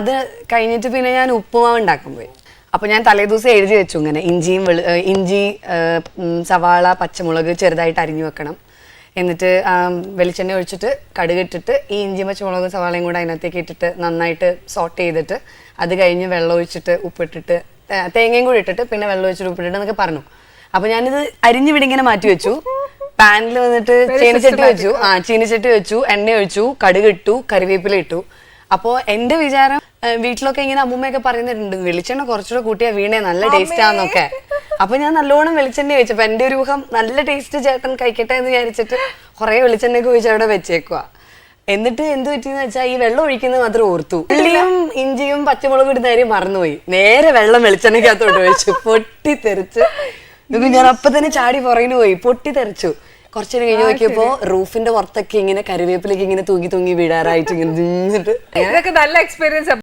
അത് കഴിഞ്ഞിട്ട് പിന്നെ ഞാൻ ഉപ്പുമാവ് ഉണ്ടാക്കാൻ പോയി. അപ്പൊ ഞാൻ തലേദിവസം എഴുതി വെച്ചു ഇങ്ങനെ ഇഞ്ചി, സവാള, പച്ചമുളക് ചെറുതായിട്ട് അരിഞ്ഞു വെക്കണം. എന്നിട്ട് വെളിച്ചെണ്ണ ഒഴിച്ചിട്ട് കടുക് ഇട്ടിട്ട് ഈ ഇഞ്ചിയും പച്ചമുളകും സവാളയും കൂടെ അതിനകത്തേക്ക് ഇട്ടിട്ട് നന്നായിട്ട് സോട്ട് ചെയ്തിട്ട് അത് കഴിഞ്ഞ് വെള്ളം ഒഴിച്ചിട്ട് ഉപ്പിട്ടിട്ട് തേങ്ങയും കൂടി ഇട്ടിട്ട് പിന്നെ വെള്ളം ഒഴിച്ചിട്ട് ഉപ്പിട്ടിട്ട് എന്നൊക്കെ പറഞ്ഞു. അപ്പൊ ഞാനിത് അരിഞ്ഞു വിടിങ്ങനെ മാറ്റി വെച്ചു. പാനിൽ വന്നിട്ട് ചീനിച്ചട്ടി വെച്ചു, എണ്ണ ഒഴിച്ചു, കടുക് ഇട്ടു, കറിവേപ്പില ഇട്ടു. അപ്പോൾ എന്റെ വിചാരം വീട്ടിലൊക്കെ ഇങ്ങനെ അമ്മൂമ്മയൊക്കെ പറയുന്നുണ്ട് വെളിച്ചെണ്ണ കുറച്ചുകൂടെ കൂട്ടിയാ വീണേ നല്ല ടേസ്റ്റ് ആന്നൊക്കെ. അപ്പൊ ഞാൻ നല്ലോണം വെളിച്ചെണ്ണ ഒഴിച്ചു. അപ്പൊ എന്റെ ഒരു ഊഹം നല്ല ടേസ്റ്റ് ചേട്ടൻ കഴിക്കട്ടെ എന്ന് വിചാരിച്ചിട്ട് കുറെ വെളിച്ചെണ്ണയൊക്കെ ഒഴിച്ച് അവിടെ വെച്ചേക്കുക. എന്നിട്ട് എന്ത് പറ്റിയെന്ന് വെച്ചാൽ ഈ വെള്ളം ഒഴിക്കുന്നത് മാത്രം ഓർത്തു. ഉള്ളിയും ഇഞ്ചിയും പച്ചമുളകും ഇടുന്ന കാര്യം മറന്നുപോയി. നേരെ വെള്ളം വെളിച്ചെണ്ണയ്ക്കകത്തോട്ട് ഒഴിച്ചു. പൊട്ടിത്തെറിച്ച് ഞാൻ അപ്പൊ തന്നെ ചാടി പുറകിന് പോയി. പൊട്ടിത്തെറിച്ചു. കുറച്ചു നേരം കഴിഞ്ഞ് നോക്കിയപ്പോ റൂഫിന്റെ പുറത്തൊക്കെ ഇങ്ങനെ കറിവേപ്പിലേക്ക് ഇങ്ങനെ തൂങ്ങി വീഴാറായിട്ട് ഇങ്ങനെ നിന്നിട്ട് ഇതൊക്കെ നല്ല എക്സ്പീരിയൻസ്.